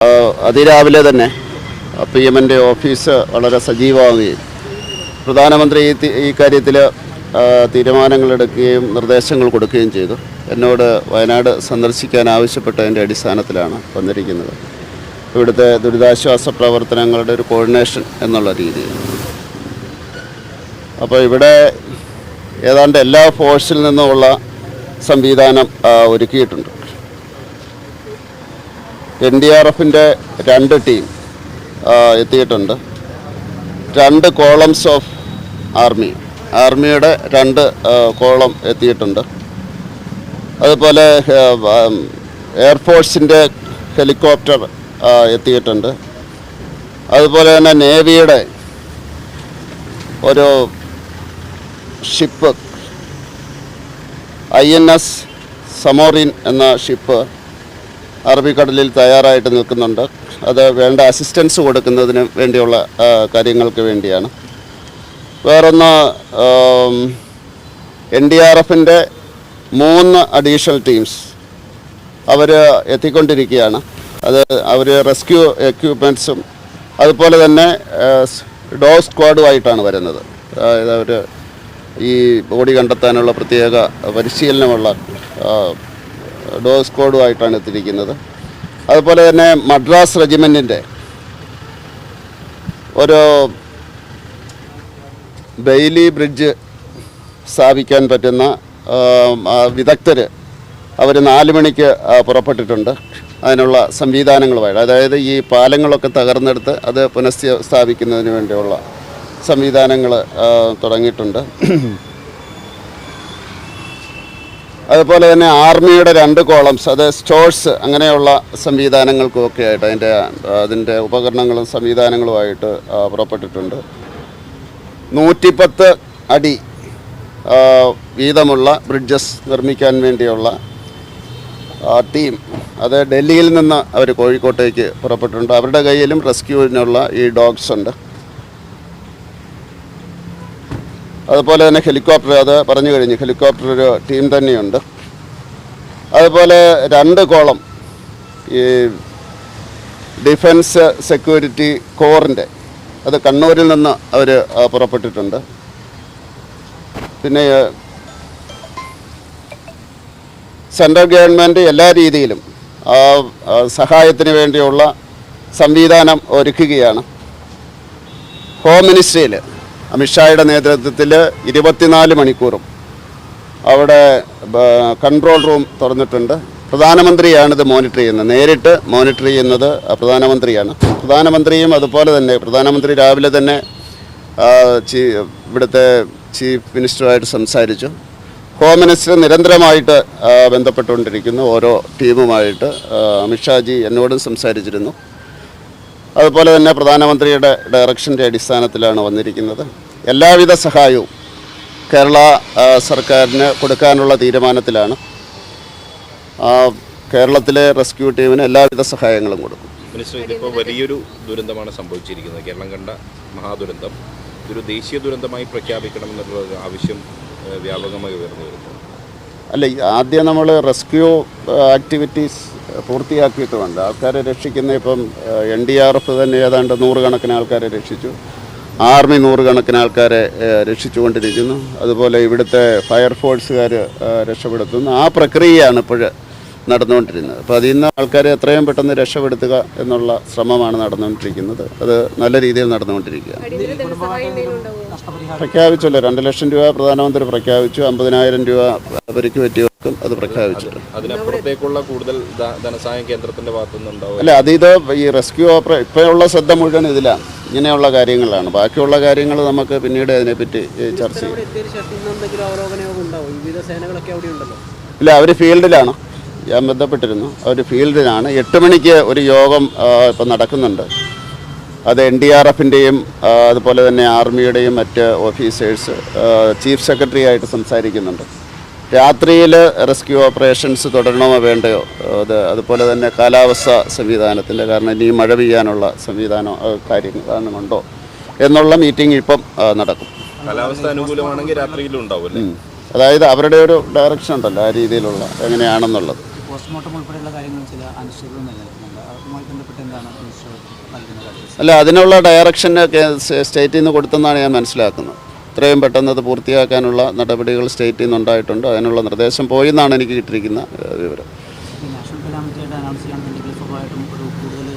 അതിരാവിലെ തന്നെ PM-ൻ്റെ ഓഫീസ് വളരെ സജീവമാവുകയും പ്രധാനമന്ത്രി ഈ കാര്യത്തിൽ തീരുമാനങ്ങളെടുക്കുകയും നിർദ്ദേശങ്ങൾ കൊടുക്കുകയും ചെയ്തു. എന്നോട് വയനാട് സന്ദർശിക്കാൻ ആവശ്യപ്പെട്ടതിൻ്റെ അടിസ്ഥാനത്തിലാണ് വന്നിരിക്കുന്നത്. ഇവിടുത്തെ ദുരിതാശ്വാസ പ്രവർത്തനങ്ങളുടെ ഒരു കോർഡിനേഷൻ എന്നുള്ള രീതിയിൽ. അപ്പോൾ ഇവിടെ ഏതാണ്ട് എല്ലാ ഫോഴ്സിൽ നിന്നുമുള്ള സംവിധാനം ഒരുക്കിയിട്ടുണ്ട്. NDRF-ൻ്റെ 2 ടീം എത്തിയിട്ടുണ്ട്. 2 കോളംസ് ഓഫ് ആർമിയുടെ 2 കോളം എത്തിയിട്ടുണ്ട്. അതുപോലെ എയർഫോഴ്സിൻ്റെ ഹെലികോപ്റ്റർ എത്തിയിട്ടുണ്ട്. അതുപോലെ തന്നെ നേവിയുടെ ഒരു ഷിപ്പ് INS സമോറിൻ എന്ന ഷിപ്പ് അറബിക്കടലിൽ തയ്യാറായിട്ട് നിൽക്കുന്നുണ്ട്. അത് വേണ്ട അസിസ്റ്റൻസ് കൊടുക്കുന്നതിന് വേണ്ടിയുള്ള കാര്യങ്ങൾക്ക് വേണ്ടിയാണ്. വേറൊന്ന് NDRF-ൻ്റെ 3 അഡീഷണൽ ടീംസ് അവർ എത്തിക്കൊണ്ടിരിക്കുകയാണ്. അവർ റെസ്ക്യൂ എക്യുപ്മെൻറ്റ്സും അതുപോലെ തന്നെ ഡോഗ് സ്ക്വാഡുമായിട്ടാണ് വരുന്നത്. അതായത് അവർ ഈ ബോഡി കണ്ടെത്താനുള്ള പ്രത്യേക പരിശീലനമുള്ള ഡോഗ് സ്ക്വാഡുമായിട്ടാണ് എത്തിയിരിക്കുന്നത്. അതുപോലെ തന്നെ മദ്രാസ് റെജിമെൻറ്റിൻ്റെ ഒരു ബെയിലി ബ്രിഡ്ജ് സ്ഥാപിക്കാൻ പറ്റുന്ന വിദഗ്ധർ അവർ 4 മണിക്ക് പുറപ്പെട്ടിട്ടുണ്ട്. അതിനുള്ള സംവിധാനങ്ങളുമായിട്ട്, അതായത് ഈ പാലങ്ങളൊക്കെ തകർന്നെടുത്ത് അത് പുനഃസ്ഥാപിക്കുന്നതിന് വേണ്ടിയുള്ള സംവിധാനങ്ങൾ തുടങ്ങിയിട്ടുണ്ട്. അതുപോലെ തന്നെ ആർമിയുടെ 2 കോളംസ്, അത് സ്റ്റോഴ്സ് അങ്ങനെയുള്ള സംവിധാനങ്ങൾക്കുമൊക്കെ ആയിട്ട് അതിൻ്റെ ഉപകരണങ്ങളും സംവിധാനങ്ങളുമായിട്ട് പുറപ്പെട്ടിട്ടുണ്ട്. 110 അടി വീതമുള്ള ബ്രിഡ്ജസ് നിർമ്മിക്കാൻ വേണ്ടിയുള്ള ടീം അത് ഡൽഹിയിൽ നിന്ന് അവർ കോഴിക്കോട്ടേക്ക് പുറപ്പെട്ടിട്ടുണ്ട്. അവരുടെ കയ്യിലും റെസ്ക്യൂവിനുള്ള ഈ ഡോഗ്സ് ഉണ്ട്. അതുപോലെ തന്നെ ഹെലികോപ്റ്റർ, അത് പറഞ്ഞു കഴിഞ്ഞു, ഹെലികോപ്റ്റർ ഒരു ടീം തന്നെയുണ്ട്. അതുപോലെ 2 കോളം ഈ ഡിഫൻസ് സെക്യൂരിറ്റി കോറിൻ്റെ, അത് കണ്ണൂരിൽ നിന്ന് അവർ പുറപ്പെട്ടിട്ടുണ്ട്. പിന്നെ സെൻട്രൽ ഗവൺമെൻറ് എല്ലാ രീതിയിലും സഹായത്തിന് വേണ്ടിയുള്ള സംവിധാനം ഒരുക്കുകയാണ്. ഹോം മിനിസ്ട്രിയിൽ അമിത്ഷായുടെ നേതൃത്വത്തിൽ 24 മണിക്കൂറും അവിടെ കൺട്രോൾ റൂം തുറന്നിട്ടുണ്ട്. പ്രധാനമന്ത്രിയാണിത് മോണിറ്റർ ചെയ്യുന്നത്, നേരിട്ട് മോണിറ്റർ ചെയ്യുന്നത് പ്രധാനമന്ത്രിയാണ്. പ്രധാനമന്ത്രിയും അതുപോലെ തന്നെ പ്രധാനമന്ത്രി രാവിലെ തന്നെ ഇവിടുത്തെ ചീഫ് മിനിസ്റ്ററുമായിട്ട് സംസാരിച്ചു. ഹോം മിനിസ്റ്റർ നിരന്തരമായിട്ട് ബന്ധപ്പെട്ടുകൊണ്ടിരിക്കുന്നു ഓരോ ടീമുമായിട്ട്. അമിത്ഷാജി എന്നോടും സംസാരിച്ചിരുന്നു. അതുപോലെ തന്നെ പ്രധാനമന്ത്രിയുടെ ഡയറക്ഷൻ്റെ അടിസ്ഥാനത്തിലാണ് വന്നിരിക്കുന്നത്. എല്ലാവിധ സഹായവും കേരള സർക്കാരിന് കൊടുക്കാനുള്ള തീരുമാനത്തിലാണ്. കേരളത്തിലെ റെസ്ക്യൂ ടീമിന് എല്ലാവിധ സഹായങ്ങളും കൊടുക്കും. മിനിസ്റ്റർ, ഇതിപ്പോൾ വലിയൊരു ദുരന്തമാണ് സംഭവിച്ചിരിക്കുന്നത്. കേരളം കണ്ട മഹാദുരന്തം ഇതൊരു ദേശീയ ദുരന്തമായി പ്രഖ്യാപിക്കണമെന്നുള്ള ആവശ്യം വ്യാപകമായി ഉയർന്നു വരുന്നു. അല്ല, ആദ്യം നമ്മൾ റെസ്ക്യൂ ആക്ടിവിറ്റീസ് പൂർത്തിയാക്കിയിട്ടുമുണ്ട്. ആൾക്കാരെ രക്ഷിക്കുന്ന ഇപ്പം NDRF തന്നെ ഏതാണ്ട് 100 കണക്കിന് ആൾക്കാരെ രക്ഷിച്ചു. ആർമി 100 കണക്കിന് ആൾക്കാരെ രക്ഷിച്ചുകൊണ്ടിരിക്കുന്നു. അതുപോലെ ഇവിടുത്തെ ഫയർഫോഴ്സുകാർ രക്ഷപ്പെടുത്തുന്നു. ആ പ്രക്രിയയാണ് ഇപ്പോൾ നടന്നുകൊണ്ടിരുന്നത്. അപ്പോൾ അതിൽ നിന്ന് ആൾക്കാരെ എത്രയും പെട്ടെന്ന് രക്ഷപ്പെടുത്തുക എന്നുള്ള ശ്രമമാണ് നടന്നുകൊണ്ടിരിക്കുന്നത്. അത് നല്ല രീതിയിൽ നടന്നുകൊണ്ടിരിക്കുകയാണ്. പ്രഖ്യാപിച്ചല്ലോ, 2 ലക്ഷം രൂപ പ്രധാനമന്ത്രി പ്രഖ്യാപിച്ചു. 50,000 രൂപ പരിക്ക് പറ്റിയവർക്കും അത് പ്രഖ്യാപിച്ചിട്ടുണ്ട്. അതിനപ്പുറത്തേക്കുള്ള കൂടുതൽ ധനസഹായം കേന്ദ്രത്തിന്റെ ഭാഗത്തുനിന്നുണ്ടാവും. അല്ല, ഈ റെസ്ക്യൂ ഇപ്പോഴുള്ള ശ്രദ്ധ മുഴുവൻ ഇതിലാണ്, ഇങ്ങനെയുള്ള കാര്യങ്ങളാണ്. ബാക്കിയുള്ള കാര്യങ്ങൾ നമുക്ക് പിന്നീട് അതിനെപ്പറ്റി ചർച്ച ചെയ്യും. ഇല്ല, അവർ ഫീൽഡിലാണ്. ഞാൻ ബന്ധപ്പെട്ടിരുന്നു, അവർ ഫീൽഡിലാണ്. 8 മണിക്ക് ഒരു യോഗം ഇപ്പം നടക്കുന്നുണ്ട്. അത് NDRF-ൻ്റെയും അതുപോലെ തന്നെ ആർമിയുടെയും മറ്റ് ഓഫീസേഴ്സ് ചീഫ് സെക്രട്ടറി ആയിട്ട് സംസാരിക്കുന്നുണ്ട്. രാത്രിയിൽ റെസ്ക്യൂ ഓപ്പറേഷൻസ് തുടരണമോ വേണ്ടയോ, അതുപോലെ തന്നെ കാലാവസ്ഥ സംവിധാനത്തിൻ്റെ, കാരണം ഇനി മഴ പെയ്യാനുള്ള കാര്യങ്ങളുണ്ടോ എന്നുള്ള മീറ്റിംഗ് ഇപ്പം നടക്കും. കാലാവസ്ഥ അനുകൂലമാണെങ്കിൽ രാത്രിയിലും ഉണ്ടാവും. അതായത് അവരുടെ ഒരു ഡയറക്ഷൻ ഉണ്ടല്ലോ, ആ രീതിയിലുള്ള എങ്ങനെയാണെന്നുള്ളത്. പോസ്റ്റ്മോർട്ടം ഉൾപ്പെടെയുള്ള കാര്യങ്ങൾ ചില അനിശ്ചിതത്വം നിലനിൽക്കുന്നുണ്ട്. അതുമായി ബന്ധപ്പെട്ട് എന്താണ് മിനിസ്റ്റർ നൽകുന്നത്? അല്ല, അതിനുള്ള ഡയറക്ഷൻ സ്റ്റേറ്റിൽ നിന്ന് കൊടുത്തെന്നാണ് ഞാൻ മനസ്സിലാക്കുന്നത്. എത്രയും പെട്ടെന്ന് അത് പൂർത്തിയാക്കാനുള്ള നടപടികൾ സ്റ്റേറ്റിൽ നിന്നുണ്ടായിട്ടുണ്ട്. അതിനുള്ള നിർദ്ദേശം പോയി എന്നാണ് എനിക്ക് കിട്ടിയിരിക്കുന്ന വിവരം. നാഷണൽ കലാമിറ്റിയുടെ അനൗൺസ് ചെയ്യാണെന്നുണ്ടെങ്കിൽ സ്വാഭാവികമായിട്ടും ഒരു കൂടുതൽ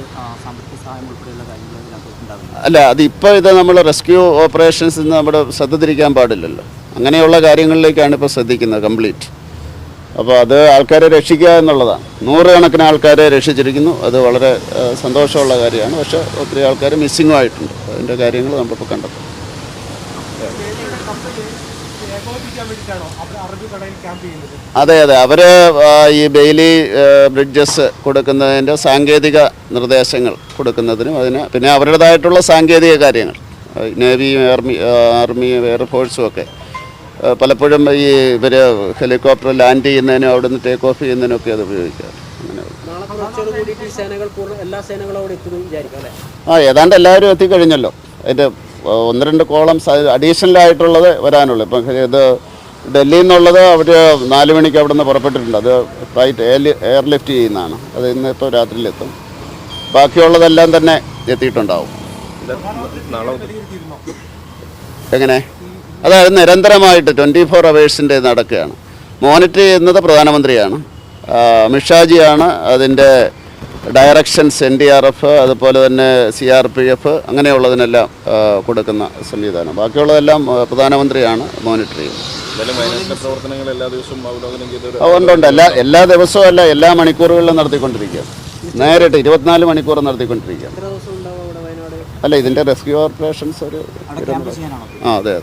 സാമ്പത്തിക സഹായം ഉൾപ്പെടെയുള്ള കാര്യങ്ങൾ ഇതിനകത്ത് ഉണ്ടാവില്ല. അല്ല, അതിപ്പോൾ ഇത് നമ്മൾ റെസ്ക്യൂ ഓപ്പറേഷൻസ് നമ്മുടെ ശ്രദ്ധ തിരിക്കാൻ പാടില്ലല്ലോ. അങ്ങനെയുള്ള കാര്യങ്ങളിലേക്കാണ് ഇപ്പോൾ ശ്രദ്ധിക്കുന്നത് കംപ്ലീറ്റ്. അപ്പോൾ അത് ആൾക്കാരെ രക്ഷിക്കുക എന്നുള്ളതാണ്. 100 കണക്കിന് ആൾക്കാരെ രക്ഷിച്ചിരിക്കുന്നു. അത് വളരെ സന്തോഷമുള്ള കാര്യമാണ്. പക്ഷേ ഒത്തിരി ആൾക്കാർ മിസ്സിങ്ങും ആയിട്ടുണ്ട്. അതിൻ്റെ കാര്യങ്ങൾ നമ്മളിപ്പോൾ കണ്ടെത്തും. അതെ, അവർ ഈ ബെയിലി ബ്രിഡ്ജസ് കൊടുക്കുന്നതിൻ്റെ സാങ്കേതിക നിർദ്ദേശങ്ങൾ കൊടുക്കുന്നതിനും പിന്നെ അവരുടേതായിട്ടുള്ള സാങ്കേതിക കാര്യങ്ങൾ നേവിയും ആർമിയും എയർഫോഴ്സും ഒക്കെ പലപ്പോഴും ഈ ഇവർ ഹെലികോപ്റ്റർ ലാൻഡ് ചെയ്യുന്നതിനും അവിടെ നിന്ന് ടേക്ക് ഓഫ് ചെയ്യുന്നതിനൊക്കെ അത് ഉപയോഗിക്കാറ്. ഏതാണ്ട് എല്ലാവരും എത്തിക്കഴിഞ്ഞല്ലോ. അതിൻ്റെ 1-2 കോളംസ് അഡീഷണൽ ആയിട്ടുള്ളത് വരാനുള്ളൂ. ഇപ്പം ഇത് ഡൽഹിയിൽ നിന്നുള്ളത് അവർ 4 മണിക്ക് അവിടെ നിന്ന് പുറപ്പെട്ടിട്ടുണ്ട്. അത് ഫ്ലൈറ്റ് എയർലിഫ്റ്റ് ചെയ്യുന്നതാണ്. അത് ഇന്ന് ഇപ്പോൾ രാത്രിയിലെത്തും. ബാക്കിയുള്ളതെല്ലാം തന്നെ എത്തിയിട്ടുണ്ടാവും. എങ്ങനെ? അതായത് നിരന്തരമായിട്ട് 24 അവേഴ്സിൻ്റെ നടക്കുകയാണ്. മോണിറ്റർ ചെയ്യുന്നത് പ്രധാനമന്ത്രിയാണ്. അമിത്ഷാജിയാണ് അതിൻ്റെ ഡയറക്ഷൻസ് NDRF അതുപോലെ തന്നെ CRPF അങ്ങനെയുള്ളതിനെല്ലാം കൊടുക്കുന്ന സംവിധാനം. ബാക്കിയുള്ളതെല്ലാം പ്രധാനമന്ത്രിയാണ് മോണിറ്റർ ചെയ്യുന്നത്. ഉണ്ട്. എല്ലാ ദിവസവും അല്ല, എല്ലാ മണിക്കൂറുകളിലും നടത്തിക്കൊണ്ടിരിക്കുക. നേരിട്ട് 24 മണിക്കൂർ നടത്തിക്കൊണ്ടിരിക്കുക. അല്ല, ഇതിൻ്റെ റെസ്ക്യൂ ഓപ്പറേഷൻസ് ഒരു അതെ.